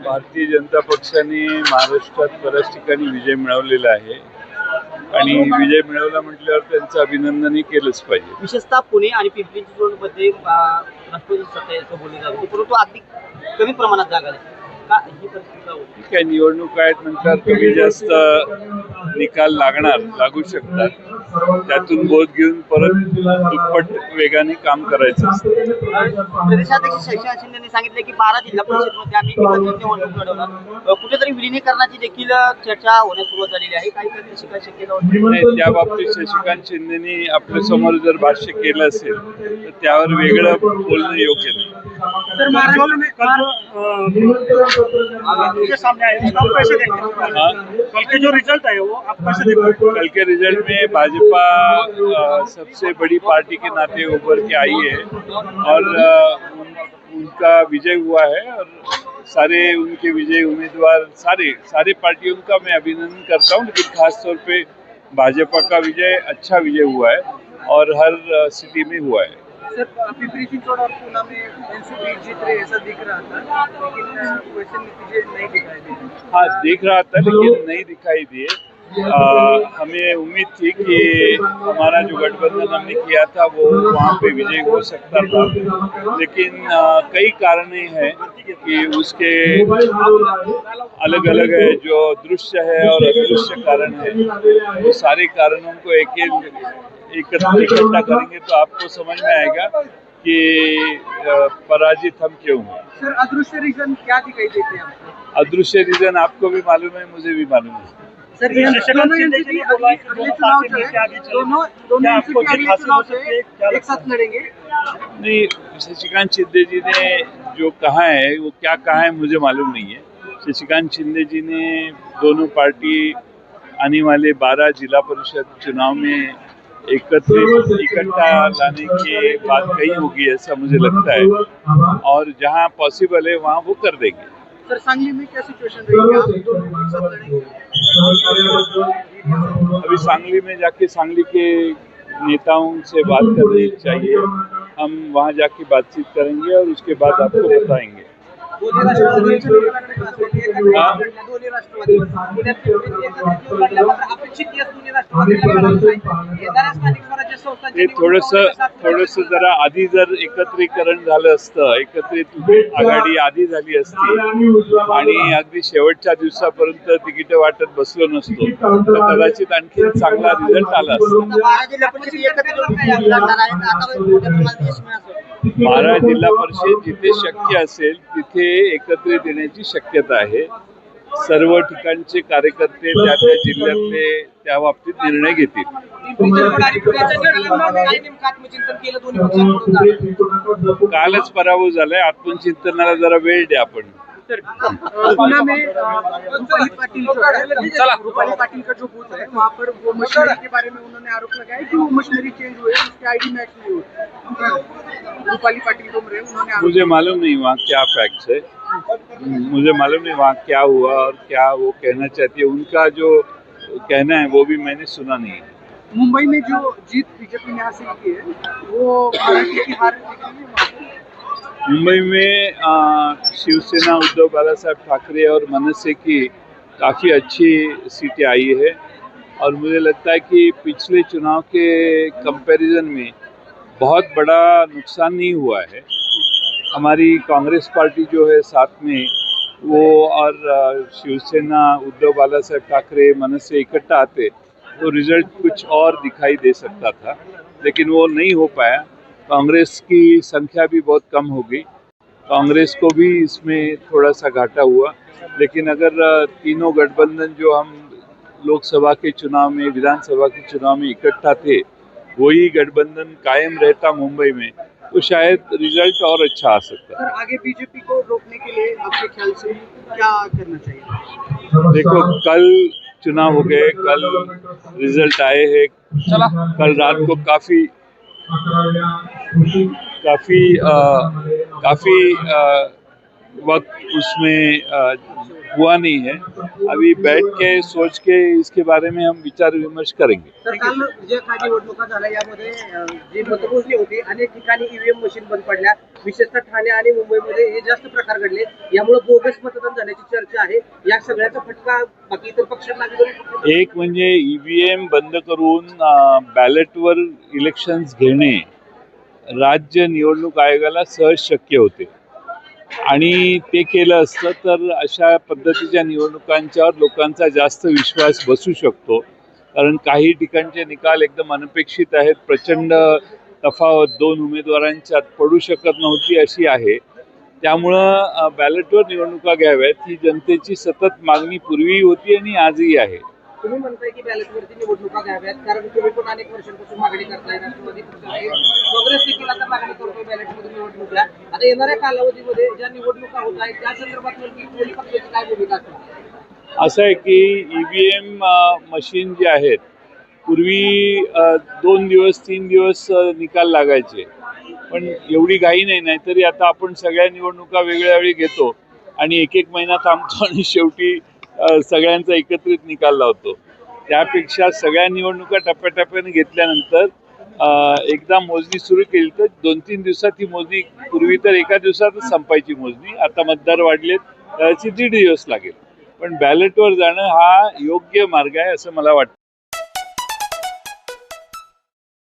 भारतीय जनता पक्षाने महाराष्ट्रात बऱ्याच ठिकाणी विजय मिळवलेला आहे आणि विजय मिळवला म्हटल्यावर त्यांचं अभिनंदनही केलंच पाहिजे. विशेषतः पुणे आणि पिंपरी चिंचवडमध्ये राष्ट्रवादी सत्ता असं बोलले जाते, परंतु अधिक कमी प्रमाणात जागा आहे. का ही परिस्थिती होती? ठीक आहे, निवडणूक आहेत नंतर कमी जास्त निकाल लागू शकतात. त्यातून बोध घेऊन परत दुप्पट वेगाने काम करायचं असतं. प्रदेशाध्यक्ष शशिकांत शिंदेंनी सांगितले की 12 जिल्हा परिषदमध्ये आम्ही एकत्रित निवडणूक लढवणार. कुठेतरी विलिनीकरणाची देखील चर्चा होण्यास सुरुवात झालेली आहे. काही शक्यता होती. त्या बाबतीत शशिकांत शिंदेनी आपल्या समोर जर भाष्य केलं असेल तर त्यावर वेगळं बोलणं योग्य नाही. सर, महाराष्ट्र में सामने आए हैं, आप कैसे देखते हैं? कल के जो रिजल्ट है वो आप कैसे देखते हैं? कल के रिजल्ट में भाजपा सबसे बड़ी पार्टी के नाते उभर के आई है और उनका विजय हुआ है और सारे उनके विजय उम्मीदवार सारे पार्टियों का मैं अभिनंदन करता हूँ, लेकिन खास तौर पे भाजपा का विजय अच्छा विजय हुआ है और हर सिटी में हुआ है. सर, पिंपरी चिंचवड और पूना में एनसीपी जीत रही ऐसा दिख रहा था, लेकिन वैसे नतीजे नहीं दिखाई दे रहे. हाँ, दिख रहा था लेकिन नहीं दिखाई दिए. हमें उम्मीद थी कि हमारा जो गठबंधन हमने किया था वो वहाँ पे विजय हो सकता था, लेकिन कई कारण हैं कि उसके अलग अलग है, जो दृश्य है और अदृश्य कारण है. तो सारे कारणों को इकट्ठा करेंगे तो आपको समझ में आएगा कि पराजित हम क्यों हैं. सर, अदृश्य रीजन क्या दिखाई देते हैं आपको? अदृश्य रीजन आपको भी मालूम है, मुझे भी मालूम है. सर, दोनों एनसीपी अगले चुनाव जो है, दोनों एनसीपी अगले चुनाव से एक साथ लड़ेंगे. नहीं, शशिकांत शिंदे जी ने जो कहा है वो क्या कहा है मुझे मालूम नहीं है. शशिकांत शिंदे जी ने दोनों पार्टी आने वाले 12 जिला परिषद चुनाव में इकट्ठा लाने की बात कही होगी, ऐसा मुझे लगता है, और जहां पॉसिबल है वहां वो कर देंगे. सर, सांगली में क्या सिचुएशन रहेगी? आप दोनों एक साथ लड़ेंगे? अभी सांगली में जाके सांगली के नेताओं से बात करनी चाहिए. हम वहां जाके बातचीत करेंगे और उसके बाद आपको बताएंगे. थोडस जरा आधी जर एकत्रीकरण झालं असतं, एकत्रित आघाडी आधी झाली असती आणि अगदी शेवटच्या दिवसापर्यंत तिकीट वाटत बसलो नसतो तर कदाचित आणखी चांगला रिझल्ट आला असता. 12 जिल्हा परिषद जिथे शक्य असेल तिथे एकत्रित येण्याची शक्यता आहे. सर्व ठिकाणचे कार्यकर्ते त्या जिल्ह्यातले त्या बाबतीत निर्णय घेतील. कालच पराभव झालाय, आत्मचिंतनाला जरा वेळ द्या. आपण पुणे में रूपाली पाटिल का जो बूथ है वहाँ पर वो मशीनरी के बारे में उन्होंने आरोप लगाया कि वो मशीनरी चेंज हुए, उसके आईडी मैच नहीं हुए. रूपाली पाटिल को उन्होंने मुझे मालूम नहीं वहाँ क्या फैक्ट्स है, मुझे मालूम नहीं वहाँ क्या हुआ और क्या वो कहना चाहती है. उनका जो कहना है वो भी मैंने सुना नहीं है. मुंबई में जो जीत बीजेपी ने हासिल की है वो मराठी की हार मुंबई में शिवसेना उद्धव बालासाहेब ठाकरे और मनसे की काफ़ी अच्छी सीटें आई है और मुझे लगता है कि पिछले चुनाव के कंपैरिजन में बहुत बड़ा नुकसान नहीं हुआ है. हमारी कांग्रेस पार्टी जो है साथ में वो और शिवसेना उद्धव बालासाहेब ठाकरे मनसे इकट्ठा आते तो रिजल्ट कुछ और दिखाई दे सकता था, लेकिन वो नहीं हो पाया. कांग्रेस की संख्या भी बहुत कम हो गई, कांग्रेस को भी इसमें थोड़ा सा घाटा हुआ. लेकिन अगर तीनों गठबंधन जो हम लोकसभा के चुनाव में, विधानसभा के चुनाव में इकट्ठा थे, वही गठबंधन कायम रहता मुंबई में तो शायद रिजल्ट और अच्छा आ सकता. सर, आगे बीजेपी को रोकने के लिए आपके ख्याल से क्या करना चाहिए? देखो, कल चुनाव हो गए, कल रिजल्ट आए हैं. कल रात को काफी वक्त उसमें हुआ नहीं है। अभी बैठ के सोच के इसके बारे में हम विचार विमर्श करेंगे। तर काल जे काही निवडणुका झाल्या यामध्ये जी मतमोजणी होती अनेक ठिकाणी ईव्हीएम मशीन बंद पडल्या, विशेषतः ठाणे आणि मुंबईमध्ये हे जास्त प्रकार घडले, यामुळे बोगस मतदान झाल्याची चर्चा आहे. या सगळ्याचा फटका बाकी इतर पक्षांना लागेल. एक म्हणजे ईव्हीएम बंद करून बॅलेटवर इलेक्शन्स घेणे राज्य निवडणूक आयोगाला सहज शक्य होते आणि ते केलं असतं तर अशा पद्धतीच्या निवडणुकांच्यावर लोकांचा जास्त विश्वास बसू शकतो. कारण काही ठिकाणचे निकाल एकदम अनपेक्षित आहेत. प्रचंड तफावत दोन उमेदवारांच्यात पडू शकत नव्हती अशी आहे. त्यामुळं बॅलेटवर निवडणुका घ्याव्यात ही जनतेची सतत मागणी पूर्वी होती आणि आजही आहे. तुम्ही म्हणताय की बॅलेटवरती निवडणुका घ्याव्यात, कारण तुम्ही पण अनेक वर्षांपासून मागणी करताय. राष्ट्रवादी पक्ष आहे, काँग्रेस देखील आता मागणी करतोय बॅलेटमध्ये निवडणुका. आता येणाऱ्या कालावधीमध्ये ज्या निवडणुका होत आहेत त्या संदर्भात दोन्ही पक्षाची काय भूमिका असणार? असं आहे की ईव्हीएम मशीन जे आहेत पूर्वी 2 दिवस 3 दिवस निकाल लागायचे, पण एवढी घाई नाही. नाहीतरी आता आपण सगळ्या निवडणुका वेगळ्या वेळी घेतो आणि एक महिना थांबतो आणि शेवटी सगळ्यांचा एकत्रित निकाल लावतो. त्यापेक्षा सगळ्या निवडणुका टप्प्याटप्प्याने घेतल्यानंतर एकदा मोजणी सुरू केली तर 2-3 दिवसात ही मोजणी, पूर्वी तर एका दिवसातच संपायची मोजणी, आता मतदार वाढलेत त्याची 1.5 दिवस लागेल. पण बॅलेटवर जाणं हा योग्य मार्ग आहे असं मला वाटतं.